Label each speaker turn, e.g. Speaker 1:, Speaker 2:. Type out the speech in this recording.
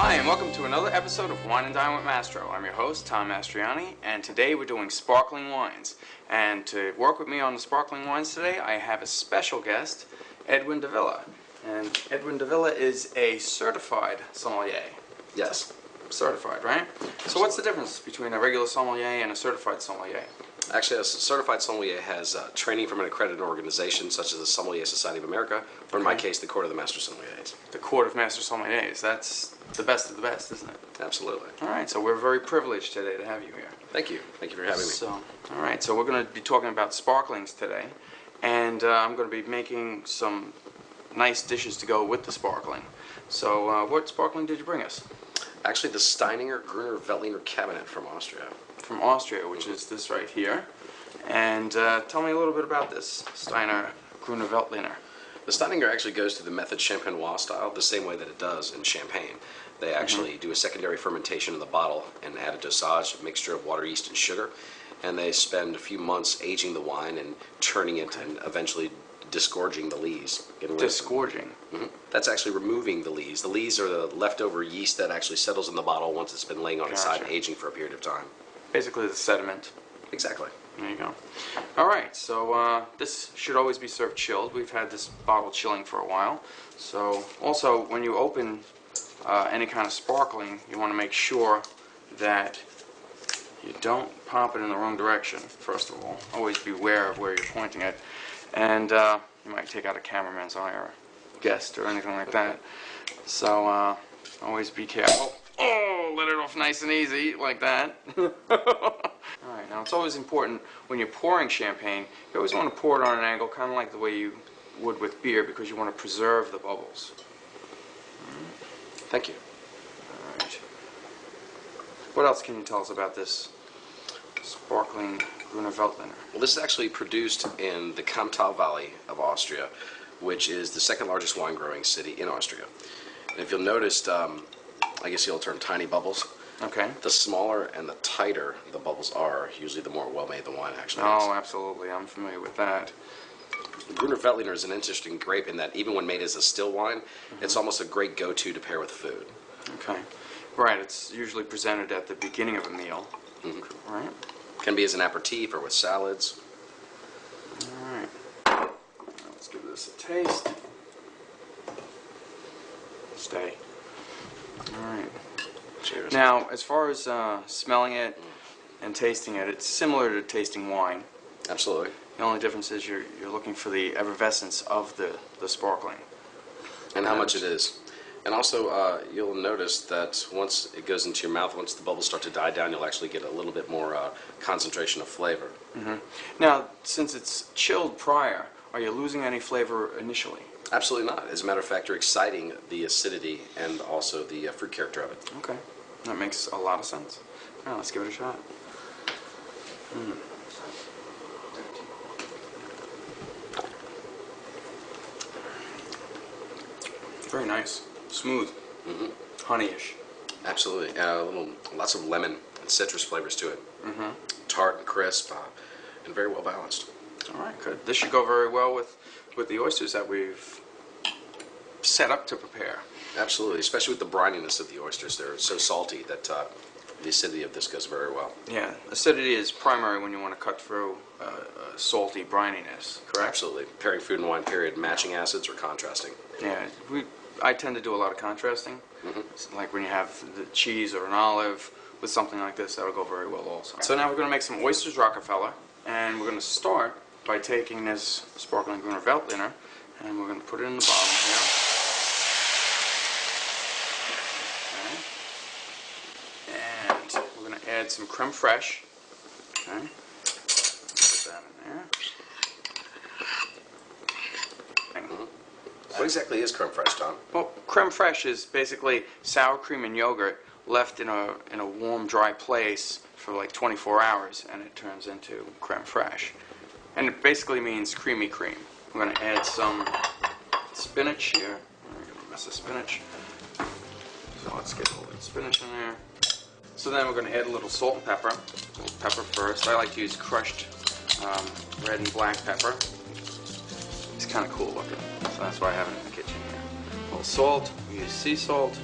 Speaker 1: Hi, and welcome to another episode of Wine and Dine with Mastro. I'm your host, Tom Mastriani, and today we're doing sparkling wines. And to work with me on the sparkling wines today, I have a special guest, Edwin Davila. And Edwin Davila is a certified sommelier.
Speaker 2: Yes.
Speaker 1: Certified, right? So what's the difference between a regular sommelier and a certified sommelier?
Speaker 2: Actually, a certified sommelier has training from an accredited organization such as the Sommelier Society of America, or in my case, the Court of the Master Sommeliers.
Speaker 1: The Court of Master Sommeliers. That's the best of the best, isn't it?
Speaker 2: Absolutely.
Speaker 1: All right, so we're very privileged today to have you here.
Speaker 2: Thank you. Thank you for having me.
Speaker 1: So, all right, so we're going to be talking about sparklings today, and I'm going to be making some nice dishes to go with the sparkling. So, what sparkling did you bring us?
Speaker 2: Actually, the Steiner Gruner Veltliner cabinet from Austria.
Speaker 1: From Austria, which is this right here. And tell me a little bit about this Steiner Gruner Veltliner.
Speaker 2: The Steiner actually goes to the method champenois style, the same way that it does in Champagne. They actually do a secondary fermentation in the bottle and add a dosage, a mixture of water, yeast, and sugar. And they spend a few months aging the wine and turning it and eventually disgorging the lees.
Speaker 1: Disgorging?
Speaker 2: That's actually removing the lees. The lees are the leftover yeast that actually settles in the bottle once it's been laying on its side and aging for a period of time.
Speaker 1: Basically the sediment.
Speaker 2: Exactly.
Speaker 1: There you go. All right, so this should always be served chilled. We've had this bottle chilling for a while. So also, when you open any kind of sparkling, you want to make sure that you don't pop it in the wrong direction, first of all. Always beware of where you're pointing it. And you might take out a cameraman's eye or a guest or anything like that. So always be careful. Oh, let it off nice and easy, like that. Alright, now it's always important when you're pouring champagne, you always want to pour it on an angle, kind of like the way you would with beer, because you want to preserve the bubbles.
Speaker 2: Thank you.
Speaker 1: Alright. What else can you tell us about this sparkling Gruner Veltliner?
Speaker 2: Well, this is actually produced in the Kamptal Valley of Austria, which is the second largest wine growing city in Austria. And if you'll notice, I guess you'll term tiny bubbles.
Speaker 1: Okay.
Speaker 2: The smaller and the tighter the bubbles are, usually the more well-made the wine actually is.
Speaker 1: Oh, absolutely. I'm familiar with that.
Speaker 2: Gruner Veltliner is an interesting grape in that even when made as a still wine, it's almost a great go-to to pair with food.
Speaker 1: Okay. Right, it's usually presented at the beginning of a meal. Right?
Speaker 2: Can be as an aperitif or with salads.
Speaker 1: Alright. Now let's give this a taste. Stay. Alright.
Speaker 2: Cheers.
Speaker 1: Now, as far as smelling it and tasting it, it's similar to tasting wine.
Speaker 2: Absolutely.
Speaker 1: The only difference is you're looking for the effervescence of the sparkling.
Speaker 2: And how much it is. And also, you'll notice that once it goes into your mouth, once the bubbles start to die down, you'll actually get a little bit more concentration of flavor.
Speaker 1: Now, since it's chilled prior, are you losing any flavor initially?
Speaker 2: Absolutely not. As a matter of fact, you're exciting the acidity and also the fruit character of it.
Speaker 1: Okay. That makes a lot of sense. Now, let's give it a shot. Very nice. Smooth. Honeyish.
Speaker 2: Absolutely. Lots of lemon and citrus flavors to it. Tart and crisp, and very well balanced.
Speaker 1: All right, good. This should go very well with the oysters that we've set up to prepare.
Speaker 2: Absolutely, especially with the brininess of the oysters. They're so salty that the acidity of this goes very well.
Speaker 1: Yeah, acidity is primary when you want to cut through salty brininess, correct?
Speaker 2: Absolutely. Pairing food and wine, period. Matching acids or contrasting.
Speaker 1: Yeah, I tend to do a lot of contrasting. Like when you have the cheese or an olive with something like this, that'll go very well also. So now we're going to make some Oysters Rockefeller, and we're going to start by taking this sparkling Gruner Veltliner, and we're going to put it in the bottom here. Okay. And we're going to add some creme fraiche. Okay. Put that in there.
Speaker 2: What exactly is creme fraiche, Tom?
Speaker 1: Well, creme fraiche is basically sour cream and yogurt left in a warm, dry place for like 24 hours, and it turns into creme fraiche. And it basically means creamy cream. We're going to add some spinach here. We're going to mess the spinach. So let's get a little bit of spinach in there. So then we're going to add a little salt and pepper. A little pepper first. I like to use crushed red and black pepper. It's kind of cool looking, so that's why I have it in the kitchen here. A little salt. We use sea salt.